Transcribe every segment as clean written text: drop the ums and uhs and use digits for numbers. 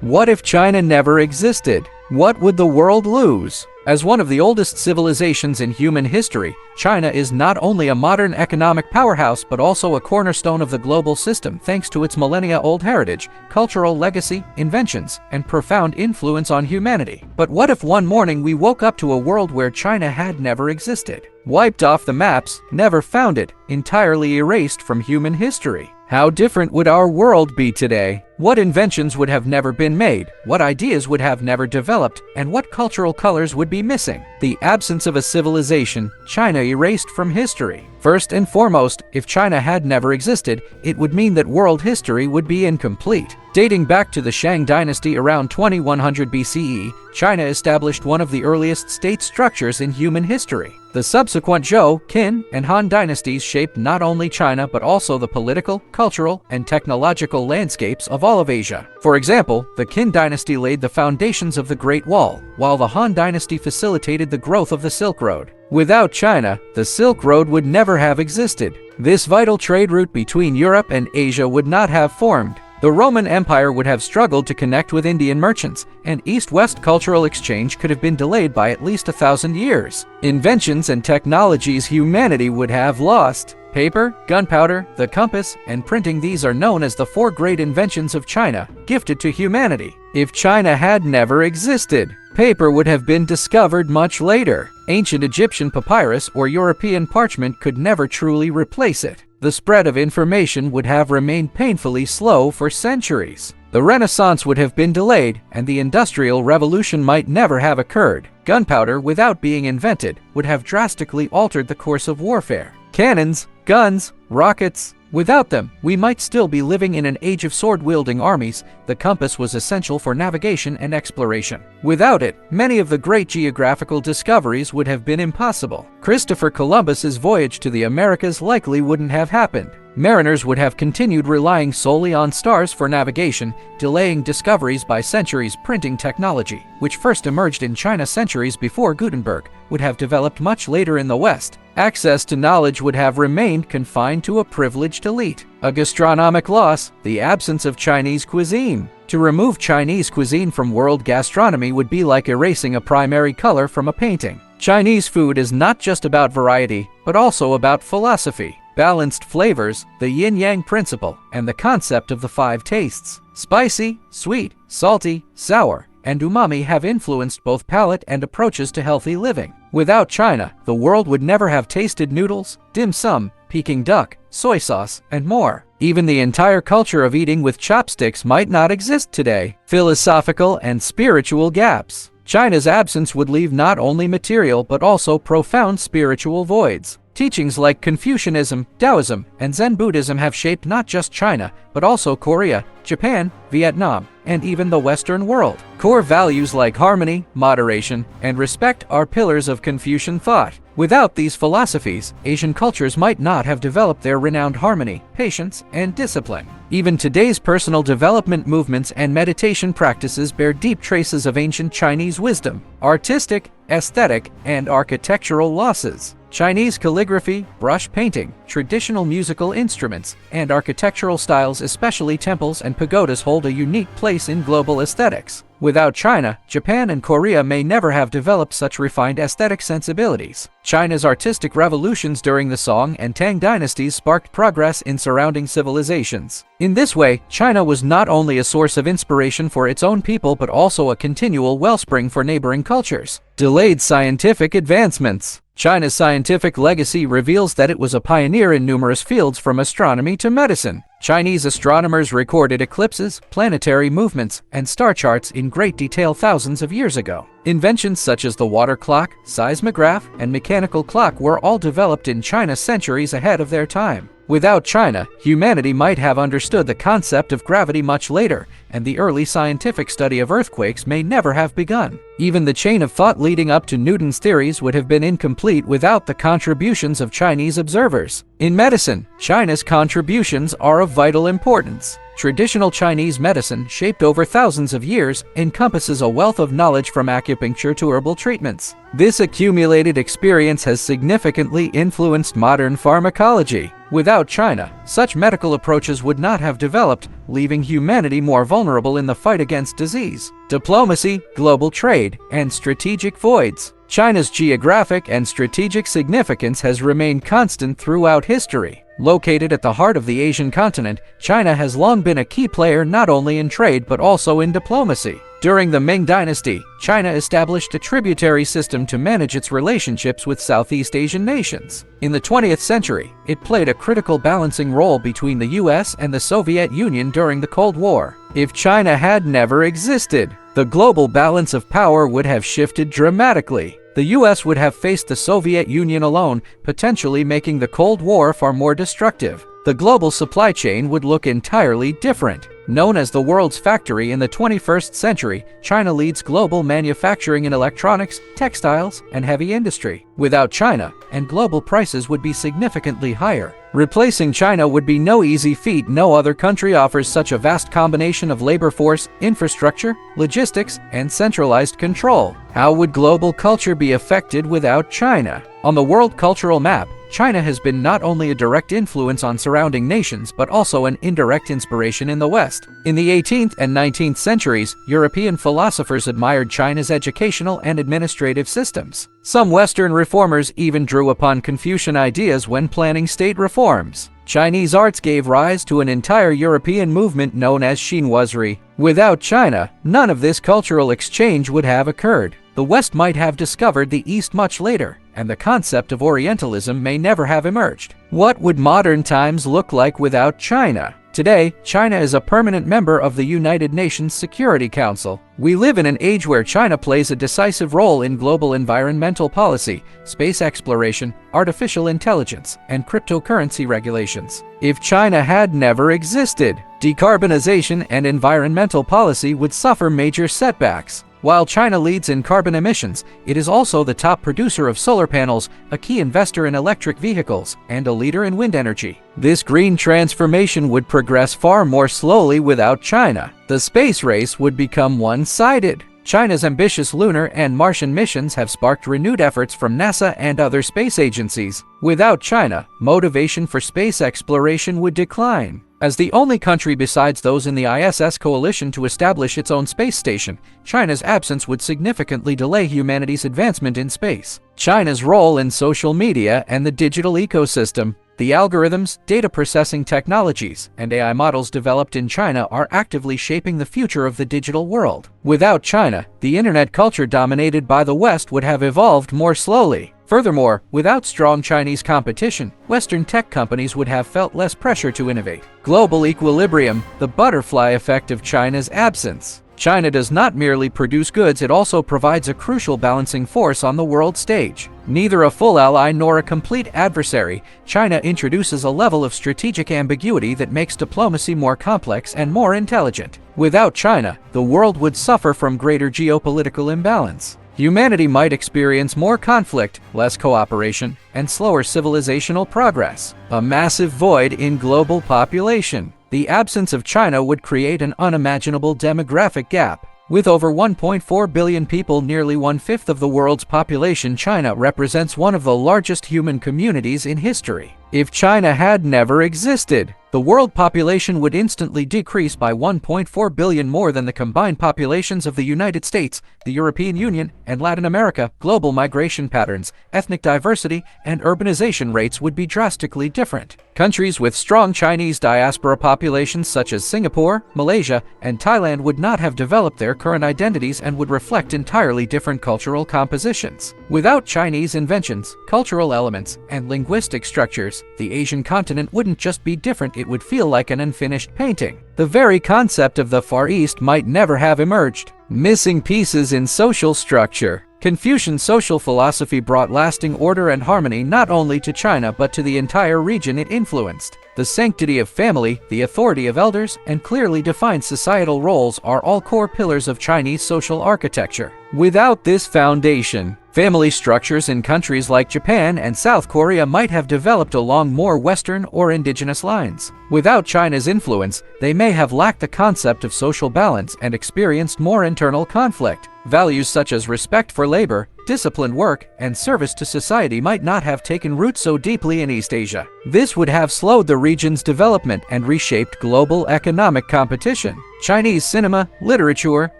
What if China never existed? What would the world lose? As one of the oldest civilizations in human history, China is not only a modern economic powerhouse but also a cornerstone of the global system thanks to its millennia-old heritage, cultural legacy, inventions, and profound influence on humanity. But what if one morning we woke up to a world where China had never existed? Wiped off the maps, never founded, entirely erased from human history. How different would our world be today? What inventions would have never been made? What ideas would have never developed? And what cultural colors would be missing? The absence of a civilization, China erased from history. First and foremost, if China had never existed, it would mean that world history would be incomplete. Dating back to the Shang dynasty around 2100 BCE, China established one of the earliest state structures in human history. The subsequent Zhou, Qin, and Han dynasties shaped not only China but also the political, cultural, and technological landscapes of all of Asia. For example, the Qin dynasty laid the foundations of the Great Wall, while the Han dynasty facilitated the growth of the Silk Road. Without China, the Silk Road would never have existed. This vital trade route between Europe and Asia would not have formed. The Roman Empire would have struggled to connect with Indian merchants, and East-West cultural exchange could have been delayed by at least 1,000 years. Inventions and technologies humanity would have lost. Paper, gunpowder, the compass, and printing, these are known as the four great inventions of China, gifted to humanity. If China had never existed, paper would have been discovered much later. Ancient Egyptian papyrus or European parchment could never truly replace it. The spread of information would have remained painfully slow for centuries. The Renaissance would have been delayed, and the Industrial Revolution might never have occurred. Gunpowder, without being invented, would have drastically altered the course of warfare. Cannons, guns, rockets. Without them, we might still be living in an age of sword-wielding armies. The compass was essential for navigation and exploration. Without it, many of the great geographical discoveries would have been impossible. Christopher Columbus's voyage to the Americas likely wouldn't have happened. Mariners would have continued relying solely on stars for navigation, delaying discoveries by centuries. Printing technology, which first emerged in China centuries before Gutenberg, would have developed much later in the West. Access to knowledge would have remained confined to a privileged elite. A gastronomic loss, the absence of Chinese cuisine. To remove Chinese cuisine from world gastronomy would be like erasing a primary color from a painting. Chinese food is not just about variety, but also about philosophy. Balanced flavors, the yin-yang principle, and the concept of the five tastes. Spicy, sweet, salty, sour, and umami have influenced both palate and approaches to healthy living. Without China, the world would never have tasted noodles, dim sum, Peking duck, soy sauce, and more. Even the entire culture of eating with chopsticks might not exist today. Philosophical and spiritual gaps. China's absence would leave not only material but also profound spiritual voids. Teachings like Confucianism, Taoism, and Zen Buddhism have shaped not just China, but also Korea, Japan, Vietnam, and even the Western world. Core values like harmony, moderation, and respect are pillars of Confucian thought. Without these philosophies, Asian cultures might not have developed their renowned harmony, patience, and discipline. Even today's personal development movements and meditation practices bear deep traces of ancient Chinese wisdom, artistic, aesthetic, and architectural losses. Chinese calligraphy, brush painting, traditional musical instruments, and architectural styles, especially temples and pagodas, hold a unique place in global aesthetics. Without China, Japan and Korea may never have developed such refined aesthetic sensibilities. China's artistic revolutions during the Song and Tang dynasties sparked progress in surrounding civilizations. In this way, China was not only a source of inspiration for its own people but also a continual wellspring for neighboring cultures. Delayed scientific advancements. China's scientific legacy reveals that it was a pioneer in numerous fields from astronomy to medicine. Chinese astronomers recorded eclipses, planetary movements, and star charts in great detail thousands of years ago. Inventions such as the water clock, seismograph, and mechanical clock were all developed in China centuries ahead of their time. Without China, humanity might have understood the concept of gravity much later, and the early scientific study of earthquakes may never have begun. Even the chain of thought leading up to Newton's theories would have been incomplete without the contributions of Chinese observers. In medicine, China's contributions are of vital importance. Traditional Chinese medicine, shaped over thousands of years, encompasses a wealth of knowledge from acupuncture to herbal treatments. This accumulated experience has significantly influenced modern pharmacology. Without China, such medical approaches would not have developed, leaving humanity more vulnerable in the fight against disease. Diplomacy, global trade, and strategic voids. China's geographic and strategic significance has remained constant throughout history. Located at the heart of the Asian continent, China has long been a key player not only in trade but also in diplomacy. During the Ming Dynasty, China established a tributary system to manage its relationships with Southeast Asian nations. In the 20th century, it played a critical balancing role between the US and the Soviet Union during the Cold War. If China had never existed, the global balance of power would have shifted dramatically. The US would have faced the Soviet Union alone, potentially making the Cold War far more destructive. The global supply chain would look entirely different. Known as the world's factory in the 21st century, China leads global manufacturing in electronics, textiles, and heavy industry. Without China, and global prices would be significantly higher. Replacing China would be no easy feat. No other country offers such a vast combination of labor force, infrastructure, logistics, and centralized control. How would global culture be affected without China? On the world cultural map, China has been not only a direct influence on surrounding nations, but also an indirect inspiration in the West. In the 18th and 19th centuries, European philosophers admired China's educational and administrative systems. Some Western reformers even drew upon Confucian ideas when planning state reforms. Chinese arts gave rise to an entire European movement known as chinoiserie. Without China, none of this cultural exchange would have occurred. The West might have discovered the East much later, and the concept of Orientalism may never have emerged. What would modern times look like without China? Today, China is a permanent member of the United Nations Security Council. We live in an age where China plays a decisive role in global environmental policy, space exploration, artificial intelligence, and cryptocurrency regulations. If China had never existed, decarbonization and environmental policy would suffer major setbacks. While China leads in carbon emissions, it is also the top producer of solar panels, a key investor in electric vehicles, and a leader in wind energy. This green transformation would progress far more slowly without China. The space race would become one-sided. China's ambitious lunar and Martian missions have sparked renewed efforts from NASA and other space agencies. Without China, motivation for space exploration would decline. As the only country besides those in the ISS coalition to establish its own space station, China's absence would significantly delay humanity's advancement in space. China's role in social media and the digital ecosystem. The algorithms, data processing technologies, and AI models developed in China are actively shaping the future of the digital world. Without China, the internet culture dominated by the West would have evolved more slowly. Furthermore, without strong Chinese competition, Western tech companies would have felt less pressure to innovate. Global equilibrium, the butterfly effect of China's absence. China does not merely produce goods, it also provides a crucial balancing force on the world stage. Neither a full ally nor a complete adversary, China introduces a level of strategic ambiguity that makes diplomacy more complex and more intelligent. Without China, the world would suffer from greater geopolitical imbalance. Humanity might experience more conflict, less cooperation, and slower civilizational progress. A massive void in global population. The absence of China would create an unimaginable demographic gap. With over 1.4 billion people, nearly one-fifth of the world's population, China represents one of the largest human communities in history. If China had never existed, the world population would instantly decrease by 1.4 billion, more than the combined populations of the United States, the European Union, and Latin America. Global migration patterns, ethnic diversity, and urbanization rates would be drastically different. Countries with strong Chinese diaspora populations such as Singapore, Malaysia, and Thailand would not have developed their current identities and would reflect entirely different cultural compositions. Without Chinese inventions, cultural elements, and linguistic structures, the Asian continent wouldn't just be different, it would feel like an unfinished painting. The very concept of the Far East might never have emerged. Missing pieces in social structure. Confucian social philosophy brought lasting order and harmony not only to China but to the entire region it influenced. The sanctity of family, the authority of elders, and clearly defined societal roles are all core pillars of Chinese social architecture. Without this foundation, Family structures in countries like Japan and South Korea might have developed along more Western or indigenous lines. Without China's influence, they may have lacked the concept of social balance and experienced more internal conflict. Values such as respect for labor, disciplined work, and service to society might not have taken root so deeply in East Asia. This would have slowed the region's development and reshaped global economic competition. Chinese cinema, literature,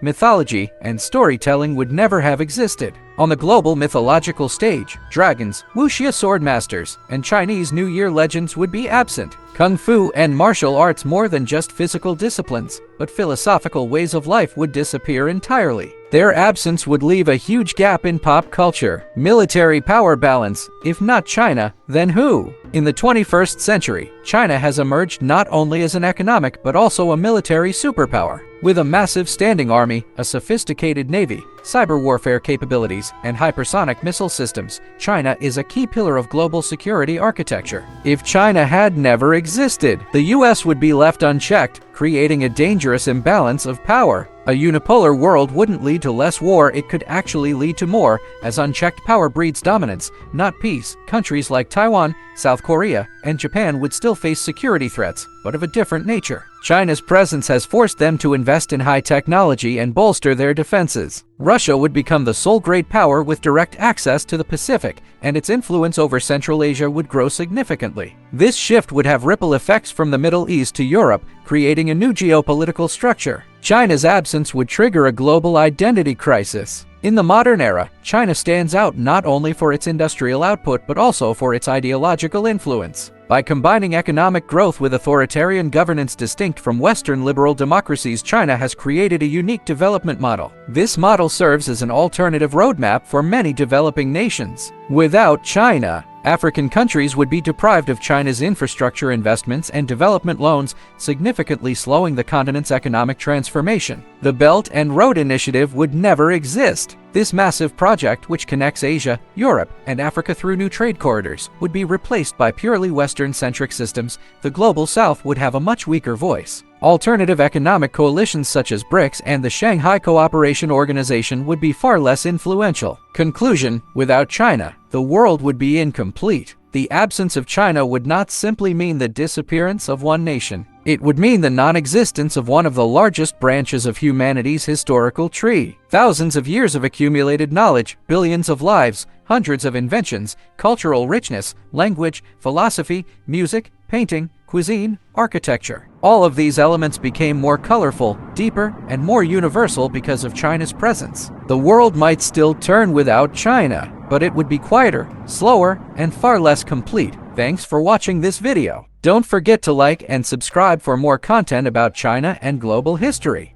mythology, and storytelling would never have existed. On the global mythological stage, dragons, wuxia sword masters, and Chinese New Year legends would be absent. Kung Fu and martial arts, more than just physical disciplines, but philosophical ways of life, would disappear entirely. Their absence would leave a huge gap in pop culture. Military power balance. If not China, then who? In the 21st century, China has emerged not only as an economic but also a military superpower. With a massive standing army, a sophisticated navy, cyber warfare capabilities, and hypersonic missile systems, China is a key pillar of global security architecture. If China had never existed, the US would be left unchecked, creating a dangerous imbalance of power. A unipolar world wouldn't lead to less war, it could actually lead to more, as unchecked power breeds dominance, not peace. Countries like Taiwan, South Korea, and Japan would still face security threats, but of a different nature. China's presence has forced them to invest in high technology and bolster their defenses. Russia would become the sole great power with direct access to the Pacific, and its influence over Central Asia would grow significantly. This shift would have ripple effects from the Middle East to Europe, creating a new geopolitical structure. China's absence would trigger a global identity crisis. In the modern era, China stands out not only for its industrial output but also for its ideological influence. By combining economic growth with authoritarian governance distinct from Western liberal democracies, China has created a unique development model. This model serves as an alternative roadmap for many developing nations. Without China, African countries would be deprived of China's infrastructure investments and development loans, significantly slowing the continent's economic transformation. The Belt and Road Initiative would never exist. This massive project, which connects Asia, Europe, and Africa through new trade corridors, would be replaced by purely Western-centric systems. The Global South would have a much weaker voice. Alternative economic coalitions such as BRICS and the Shanghai Cooperation Organization would be far less influential. Conclusion: without China, the world would be incomplete. The absence of China would not simply mean the disappearance of one nation. It would mean the non-existence of one of the largest branches of humanity's historical tree. Thousands of years of accumulated knowledge, billions of lives, hundreds of inventions, cultural richness, language, philosophy, music, painting, cuisine, architecture. All of these elements became more colorful, deeper, and more universal because of China's presence. The world might still turn without China, but it would be quieter, slower, and far less complete. Thanks for watching this video. Don't forget to like and subscribe for more content about China and global history.